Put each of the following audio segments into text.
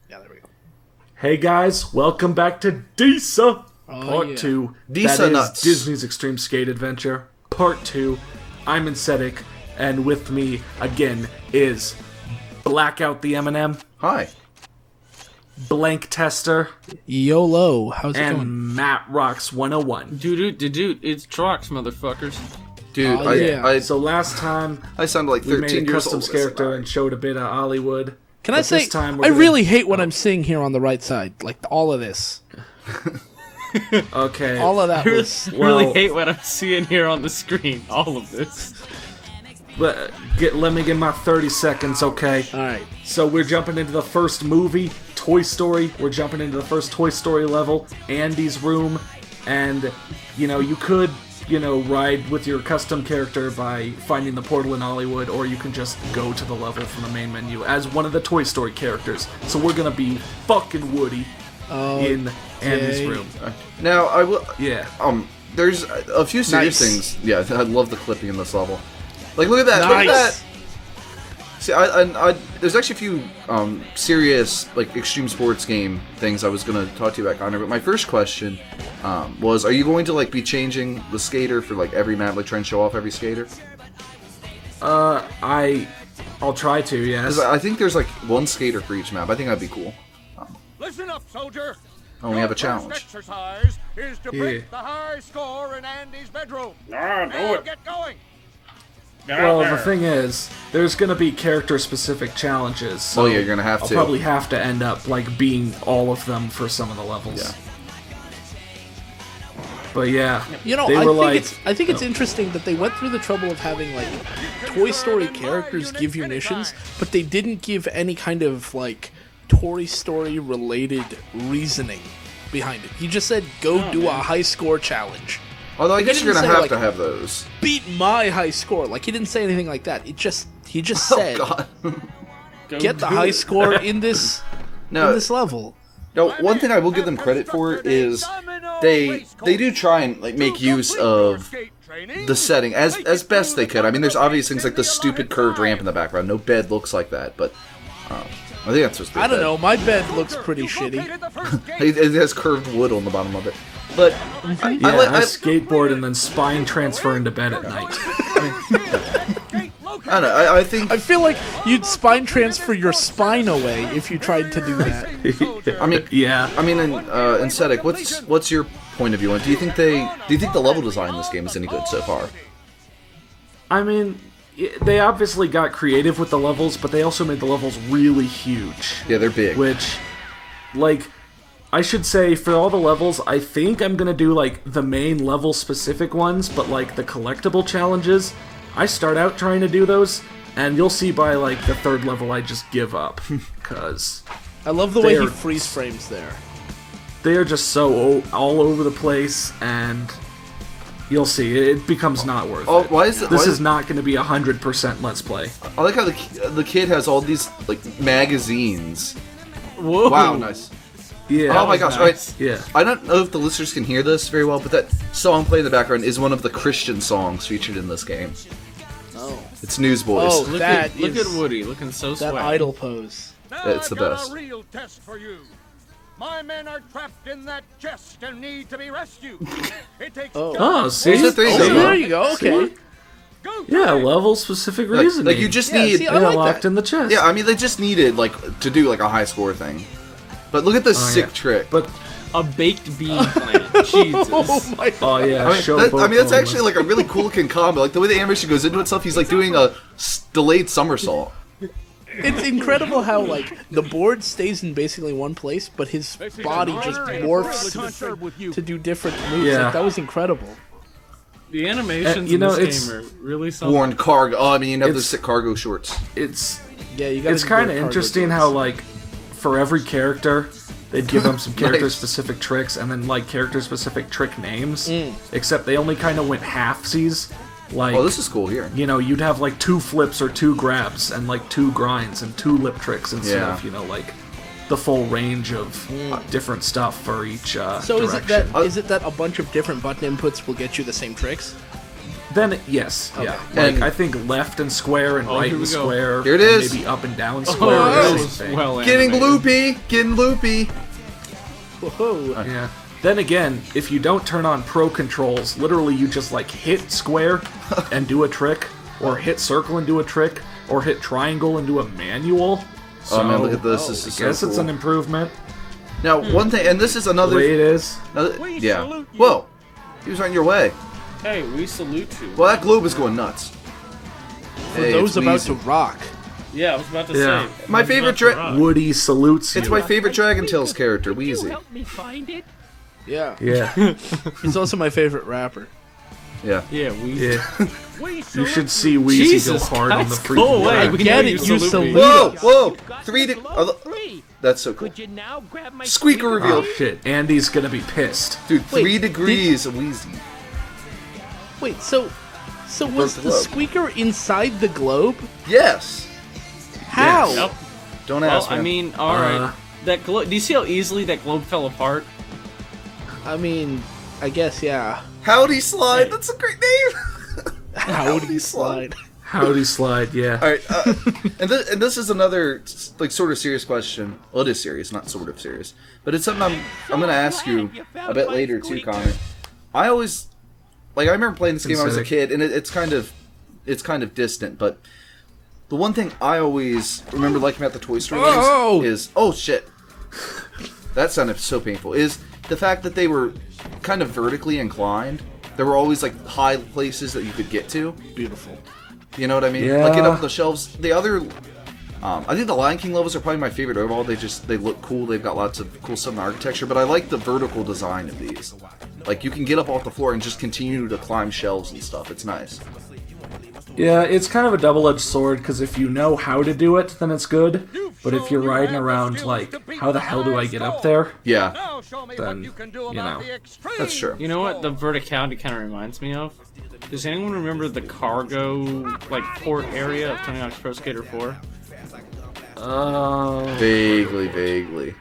Yeah, there we go. Hey guys, welcome back to DISA Part 2. DISA that is nuts. Disney's Extreme Skate Adventure Part 2. I'm Insetic, and with me again is Blackout the M&M, Hi. Blank Tester, YOLO, how's it and going? Matt Rocks 101. Dude, it's trucks, motherfuckers. Dude, Oh, yeah. I So last time sound like we 13 made a years custom old. character and showed a bit of Hollywood. Can I But say, this time I we're gonna- really hate what I'm seeing here on the right side. Like, all of this. Okay. All of that was... Really Well- hate what I'm seeing here on the screen. All of this. Let me get my 30 seconds, okay? Alright. So we're jumping into the first movie, Toy Story. We're jumping into the first Toy Story level, Andy's room. And, you could, ride with your custom character by finding the portal in Hollywood, or you can just go to the level from the main menu as one of the Toy Story characters. So we're gonna be fucking Woody in Andy's room. Now, I will... Yeah. There's a few serious Nice. things. Yeah, I love the clipping in this level. Like, look at that. Look at Nice. that. See, I there's actually a few serious, like, extreme sports game things I was going to talk to you about, Connor. But my first question was, are you going to, like, be changing the skater for, like, every map, like, try and show off every skater? I'll try to, yes. Because I think there's, like, one skater for each map. I think that'd be cool. Listen up, soldier. Oh, we have a Your challenge. first exercise is to break Yeah. the high score in Andy's bedroom. Ah, do Now it. get going. Get Well, out the there. thing is, there's gonna be character-specific challenges. So Oh, yeah, you're gonna have I'll to. probably have to end up like being all of them for some of the levels. Yeah. But yeah, You know, they I were think like, it's interesting that they went through the trouble of having, like, Toy Story characters give you missions, but they didn't give any kind of, like, Toy Story-related reasoning behind it. He just said, go do a high score challenge. Although I Like, guess he you're didn't going to say, have to like- have those. Beat my high score. Like, he didn't say anything like that. He just Oh, said, God. Go get the do high it. score in this level. No, one thing I will give them credit for is they do try and like make use of the setting as best they could. I mean, there's obvious things like the stupid curved ramp in the background. No bed looks like that, but I think that's supposed to be I don't bed. know. My bed looks pretty shitty. It has curved wood on the bottom of it, but yeah, I skateboard and then spine transfer into bed at night. I don't know. I think I feel like you'd spine transfer your spine away if you tried to do that. I mean Yeah. in Aesthetic, what's your point of view on it? Do you think the level design in this game is any good so far? I mean, they obviously got creative with the levels, but they also made the levels really huge. Yeah, they're big. Which, like, I should say, for all the levels, I think I'm gonna do, like, the main level-specific ones, but, like, the collectible challenges, I start out trying to do those, and you'll see by, like, the third level I just give up, because I love the way he They're- freeze frames there. they are just so all over the place, and you'll see, it becomes not worth Oh, it. why is it? This why is not going to be 100% Let's Play. I like how the kid has all these like magazines. Whoa. Wow, nice. Yeah. Oh my gosh! nice. Alright, Yeah. I don't know if the listeners can hear this very well, but that song playing in the background is one of the Christian songs featured in this game. Oh, It's Newsboys. Oh. Look That at look is- at Woody looking so that sweaty. idol pose. Now It's I've the got best. a real test for you. My men are trapped in that chest and need to be rescued. It takes Oh, see? There's the thing, Oh, though. there you go. Okay. Go Yeah, time. level-specific reasoning. like you just Yeah, need. see, They I got like locked that. in the chest. Yeah, I mean they just needed like to do like a high score thing. But look at this sick yeah. trick. But, A baked bean plant. Jesus. Oh my oh yeah, I mean, show that's actually like a really cool looking combo. Like the way the animation goes into itself, he's like doing a delayed somersault. It's incredible how, like, the board stays in basically one place, but his body just morphs to do different moves. Yeah. Like, that was incredible. The animations you in know, this it's- game are really something. Worn cargo. Oh, I mean, you know those It's- sick cargo shorts. It's Yeah, you gotta it's do kind of both cargo interesting moves. how like for every character they'd give them some character-specific tricks and then like character-specific trick names. Except they only kind of went halfsies. Like, Oh, this is cool here. you know, you'd have like 2 flips or 2 grabs and like 2 grinds and 2 lip tricks instead Yeah. of, you know, like the full range of different stuff for each So direction. is it that a bunch of different button inputs will get you the same tricks? Then yes, yeah. And- Like I think left and square and right here and we go. square. Here it and is. Maybe up and down square. Oh, is the thing. well Getting animated. loopy. Whoa. Yeah. Then again, if you don't turn on pro controls, literally you just like hit square and do a trick, or hit circle and do a trick, or hit triangle and do a manual. So, Oh man, look at this. This is I guess so it's cool. an improvement. Now, one thing, and this is The another. way it is. Yeah. salute you. Whoa, he was right in your way. Hey, we salute you. Well, that globe is going nuts. For those about to rock. Yeah, I was about to Yeah. say. My I was favorite about to trick- rock. Woody salutes you. It's my favorite Dragon Tales character, Can you Wheezy. help me find it? Yeah. Yeah, He's also my favorite rapper. Yeah. Yeah, we. yeah. We You salute should see Weezy Jesus, go hard on the guys, freaking go away. ground. We Get know it, you salute. Whoa! You've got 3 to. globe 3. That's so cool. Could you now grab my Squeaker reveal. Oh shit, Andy's gonna be pissed. Dude, Wait, 3 degrees of Wheezy. Wait, so was the the globe. squeaker inside the globe? Yes. How? Yep. Don't Well, ask, I man. mean, all right. That globe. Do you see how easily that globe fell apart? I mean, I guess yeah. Howdy Slide. That's a great name. How would he slide? Howdy slide, yeah. All right, and this is another like sort of serious question. Well, it is serious, not sort of serious, but it's something I'm going to ask you a bit later too, Connor. I always I remember playing this game when I was a Pathetic. kid, and it's kind of distant, but the one thing I always remember liking about the Toy Story Oh! games is oh shit, that sounded so painful. Is the fact that they were kind of vertically inclined. There were always like high places that you could get to. Beautiful. You know what I mean? Yeah. Like get up the shelves. The other, I think the Lion King levels are probably my favorite overall. They look cool. They've got lots of cool stuff in the architecture. But I like the vertical design of these. Like you can get up off the floor and just continue to climb shelves and stuff. It's nice. Yeah, it's kind of a double-edged sword, because if you know how to do it, then it's good. But if you're riding around like, how the hell do I get up there? Yeah, Now show me Then, what you can do you about know, the extreme. that's true. You know what the verticality kind of reminds me of? Does anyone remember the cargo like port area of Tony Hawk's Pro Skater 4? Vaguely.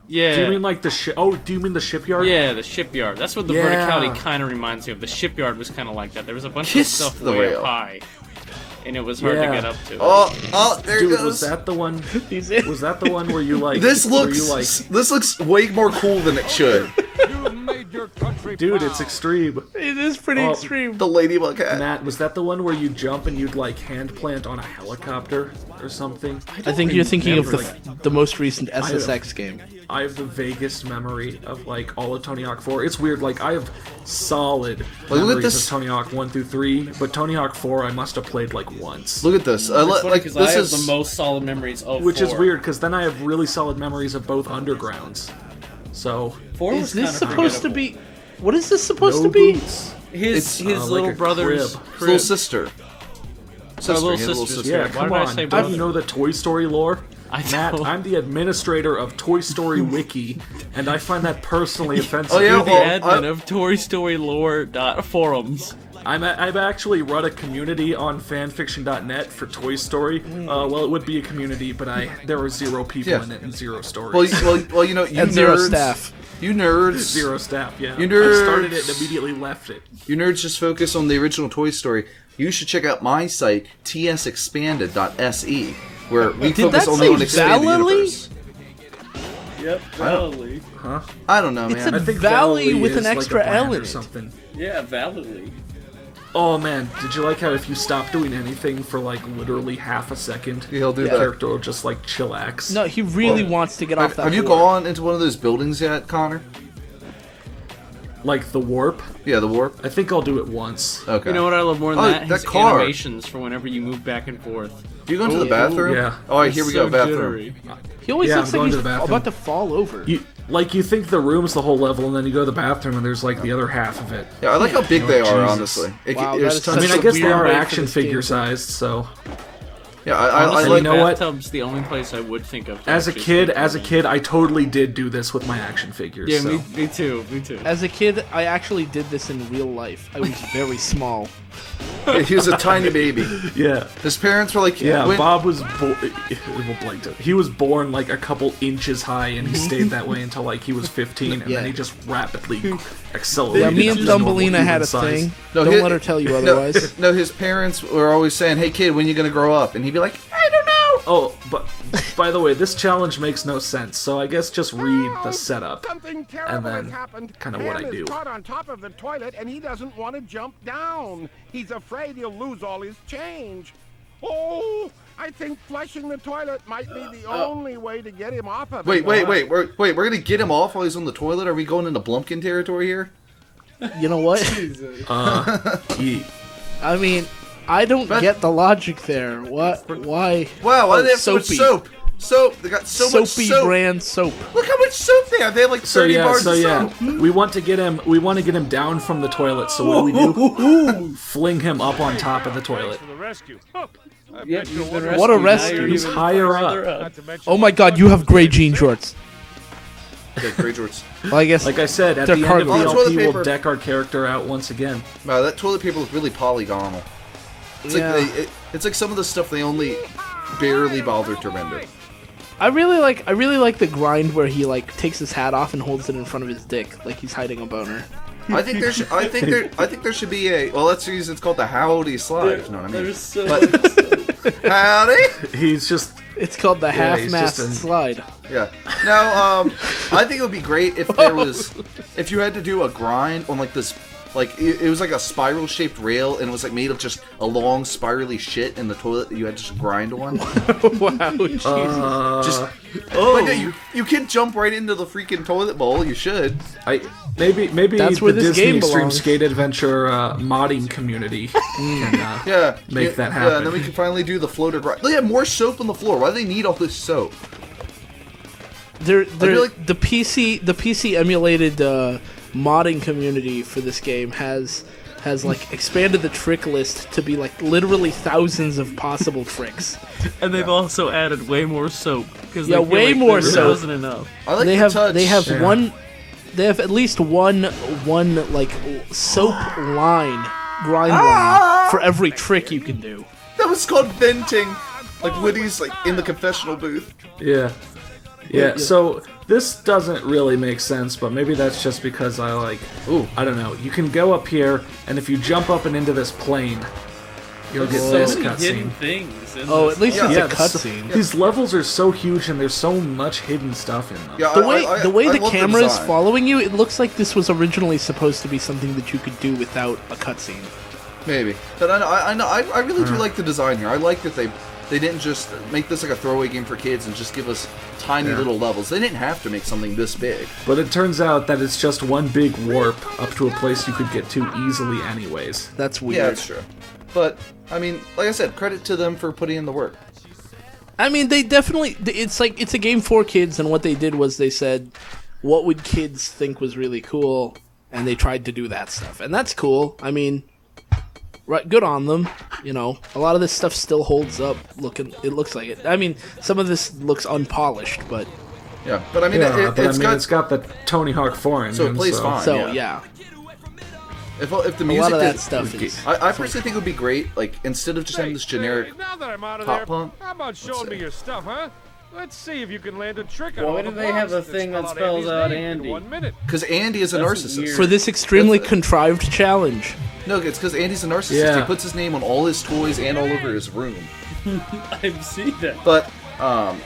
Yeah. Do you mean like the ship? Oh, do you mean the shipyard? Yeah, the shipyard. That's what the Yeah. verticality kind of reminds me of. The shipyard was kind of like that. There was a bunch Kiss of stuff the way rail. up high, and it was hard to Yeah. get up to. Oh, there Dude, it goes. was that the one? He's in. Was that the one where you like? This where looks you, like, this looks way more cool than it should. You made your country dude, proud. it's extreme. It is pretty Oh, extreme. The ladybug hat. Matt, was that the one where you jump and you'd like hand plant on a helicopter or something? I think you're thinking of remember, the most recent SSX game. I have the vaguest memory of like all of Tony Hawk 4. It's weird, like I have solid Look at memories this- of Tony Hawk 1 through 3, but Tony Hawk 4 I must have played like once. Look at this. Like because this I have is the most solid memories of Which is 4. weird, because then I have really solid memories of both undergrounds. So, 4 Is was this kinda supposed to forgettable. be? What is this supposed no to be? boots. His It's, like little a brother's crib. little sister. little he had a sister's sister. Yeah, Why come did I on. say Do brother? you know the Toy Story lore? I Matt, know. I'm the administrator of Toy Story Wiki, and I find that personally offensive. Oh, yeah, You're the well, admin of ToyStoryLore.forums. I've actually run a community on fanfiction.net for Toy Story. Well, it would be a community, but there were 0 people Yeah. in it and 0 stories. Well, you know, you And nerds, zero staff. You nerds, 0 staff, yeah. You I started nerds. it and immediately left it. You nerds just focus on the original Toy Story. You should check out my site, tsexpanded.se, where we Did focus that only say on expanded Valley? universe. Yep, validly. I don't know, It's man. a I think Valley with is an like a extra brand L or in it. something. Yeah, validly. Oh man, did you like how if you stop doing anything for like literally half a second, He'll do the that. character will just like chillax? No, he really wants to get off that. Have you board. gone into one of those buildings yet, Connor? Like the warp. Yeah, the warp. I think I'll do it once. Okay. You know what I love more than Oh, that? that His car. animations for whenever you move back and forth. Do you go into the bathroom? yeah. Oh, all right, here we go. So Bathroom. jittery. He always Yeah, looks I'm like going to he's the bathroom. about to fall over. You think the room's the whole level, and then you go to the bathroom, and there's like the other half of it. Yeah, I like how big they are. Jesus. Honestly, Wow, there's that is tons I mean, That's I a guess they weird are way for action this game figure to- sized, so. Yeah, I Honestly, like. you know what? bathtub's the only place I would think of. to As a actually kid, sleep in. I totally did do this with my action figures. Yeah, so. me too. As a kid, I actually did this in real life. I was very small. He was a tiny baby. Yeah. His parents were like, Yeah, when- Bob was he was born like a couple inches high, and he stayed that way until like he was 15, and Yeah. then he just rapidly accelerated. Yeah, me and to normal Thumbelina had human a size. thing. No, Don't he- let her tell you no, otherwise. no, his parents were always saying, "Hey kid, when you gonna grow up?" And he'd be like, "I don't know." Oh, but by the way, this challenge makes no sense. So I guess just read the setup. Something terrible then has happened. kinda what Ham I do. is caught on top of the toilet, and he doesn't want to jump down. He's afraid he'll lose all his change. Oh, I think flushing the toilet might be the only way to get him off of it. Wait, we're gonna get him off while he's on the toilet. Are we going into Blumpkin territory here? You know what? He, I mean, I don't But- get the logic there. What? Why? Wow, why Oh, do they have so much soapy. soap? Soap. They got so much Soapy soap. brand soap. Look how much soap they have. They have like 30 bars of soap. we want to get him down from the toilet. So what do we do? Fling him up on top of the toilet. For the rescue. I Yep, bet you've you'll been wonder- rescued. What a Now rescue. you're He's even higher farther up. Not to mention Oh my God, you have gray jean shorts. Okay, Grey Jorts. Well, I guess. Like I said, at They're the end of cargo. Oh, toilet VLP, paper. we'll deck our character out once again. Wow, that toilet paper looks really polygonal. It's Yeah. like it's like some of the stuff they only barely bothered to render. I really like the grind where he like takes his hat off and holds it in front of his dick, like he's hiding a boner. I think there should be a that's the reason it's called the Howdy Slide. If you know what I mean? There's so But- Howdy. He's just It's called the he's half-mast just an- slide. Yeah. Now, I think it would be great if there was, if you had to do a grind on like this, like it was like a spiral-shaped rail, and it was like made of just a long spirally shit in the toilet that you had to just grind on. Wow, Jesus. Just, but no, you can jump right into the freaking toilet bowl. You should. maybe That's the where this Disney game Extreme belongs. Skate Adventure modding community can Yeah. Make that Yeah, and happen. then we can finally do the floater grind. They have more soap on the floor. Why do they need all this soap? They're feel like- the PC emulated modding community for this game has like expanded the trick list to be like literally thousands of possible tricks. And they've also added way more soap because Yeah, way more there soap. wasn't enough. I like They the have touch. one they have at least one like soap line grind line for every trick you can do. That was called venting. Like Woody's like in the confessional booth. Yeah, so this doesn't really make sense, but maybe that's just because I don't know. You can go up here, and if you jump up and into this plane, you'll get So this many hidden cutscene. things. In Oh, this. at least Yeah. it's Yeah, a cutscene. These levels are so huge, and there's so much hidden stuff in them. Yeah, The way I the love camera is design. following you, it looks like this was originally supposed to be something that you could do without a cutscene. Maybe, but I really do like the design here. I like that they didn't just make this like a throwaway game for kids and just give us tiny little levels. They didn't have to make something this big. But it turns out that it's just one big warp up to a place you could get to easily anyways. That's weird. Yeah, that's true. But I mean, like I said, credit to them for putting in the work. I mean, they definitely. It's like it's a game for kids, and what they did was they said, "What would kids think was really cool?" And they tried to do that stuff, and that's cool. I mean, right, good on them. You know, a lot of this stuff still holds up. It looks like it. I mean, some of this looks unpolished, but Yeah, but I mean, Yeah, but it's got the Tony Hawk 4 engine, so it plays fine. so yeah. yeah, If the a music lot of that did- stuff is. I personally think it would be great. Like instead of just having this generic Now that I'm out of pop there, pump. how about showing me see. your stuff, huh? Let's see if you can land a trick on Why all do the they have blocks a thing that spell spells Andy's out name in Andy? 1 minute. because Andy is a That's narcissist. weird. For this extremely That's- contrived challenge. No, it's because Andy's a narcissist. Yeah. He puts his name on all his toys and all over his room. I've seen that. But well,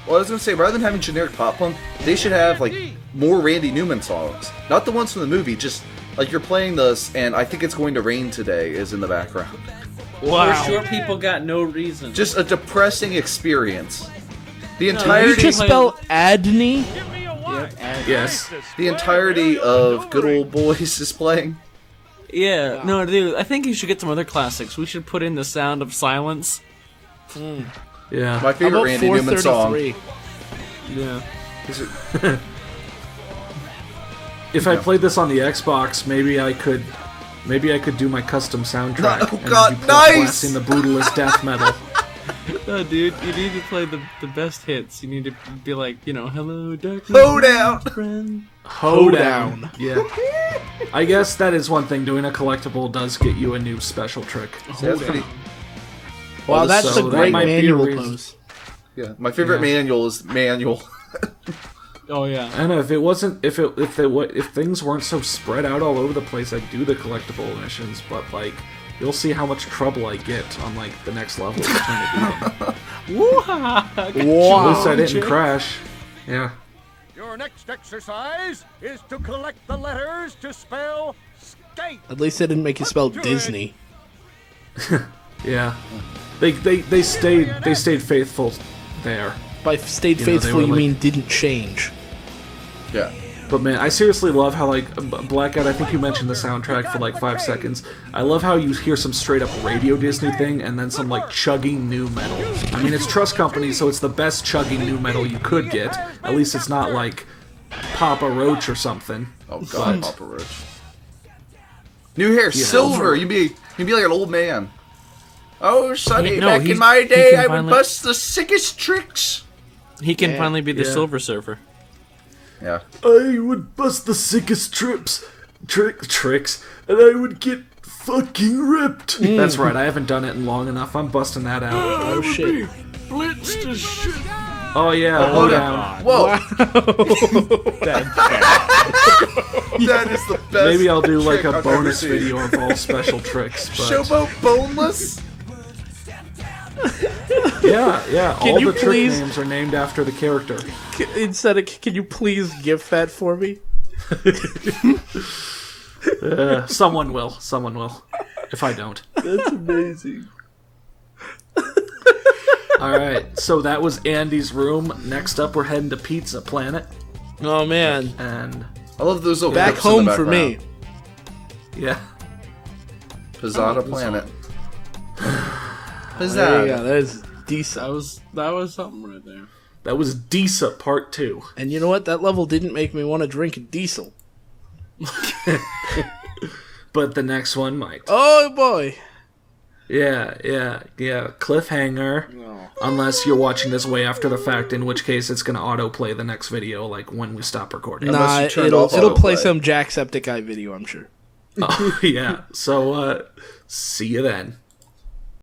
I was gonna say, rather than having generic pop punk, they should have like more Randy Newman songs, not the ones from the movie. Just like you're playing this, and I think it's going to rain today is in the background. Or short people got no reason. Just a depressing experience. The Did you entirety, just spell Adney? Give me a why. Yes. the entirety of Good Old Boys is playing. Yeah, no, dude. I think you should get some other classics. We should put in the Sound of Silence. Yeah. My How favorite about Randy Newman song. 433? Yeah. Is it- If I played this on the Xbox, maybe I could do my custom soundtrack. Oh, and God, be nice! blasting the brutalist death metal. No, dude, you need to play the best hits. You need to be like, hello, darkness, Hoedown! friend. Hoedown. Yeah. I guess that is one thing. Doing a collectible does get you a new special trick. See, that's pretty. Wow, that's so a that great might be a manual reason. pose. Yeah, my favorite manual is manual. Oh yeah. I know if it wasn't if things weren't so spread out all over the place, I'd do the collectible missions. But like, you'll see how much trouble I get on like the next level trying to do them. Woo-ha! At least I Wow. didn't crash. Yeah. Your next exercise is to collect the letters to spell skate. At least they didn't make you spell Disney. Yeah. They stayed faithful there. By stayed You know, they faithful, were you like- mean didn't change. Yeah. But man, I seriously love how like Blackout. I think you mentioned the soundtrack for like 5 seconds. I love how you hear some straight up radio Disney thing and then some like chugging new metal. I mean, it's Trust Company, so it's the best chugging new metal you could get. At least it's not like Papa Roach or something. Oh god, Papa Roach. New hair, silver. You'd be like an old man. Oh, Sonny, No, back in he's- my he day, can I would finally- bust the sickest tricks. He can Yeah. finally be the Yeah. Silver Surfer. Yeah. I would bust the sickest tricks, and I would get fucking ripped. That's right. I haven't done it in long enough. I'm busting that out. Oh shit. Blitzed as shit. Oh yeah, Hold down. Whoa. That is the best. Maybe I'll do like trick a I've ever bonus seen. video of all special tricks. But Showboat boneless. yeah. Can All you the trick please- names are named after the character. Can you please gift that for me? Someone will. Someone will. If I don't. That's amazing. All right. So that was Andy's room. Next up, we're heading to Pizza Planet, Oh man. and I love those little Back clips in the home for me. background. yeah. Pizzata Planet. There you Pizzata. go. That is decent. That was something right there. That was Disa Part 2. And you know what? That level didn't make me want to drink a diesel. But the next one might. Oh boy. Yeah. Cliffhanger. Unless you're watching this way after the fact, in which case it's going to autoplay the next video, like when we stop recording. Nah, you turned it'll off play autoplay. some Jacksepticeye video, I'm sure. Oh, yeah. So, see you then.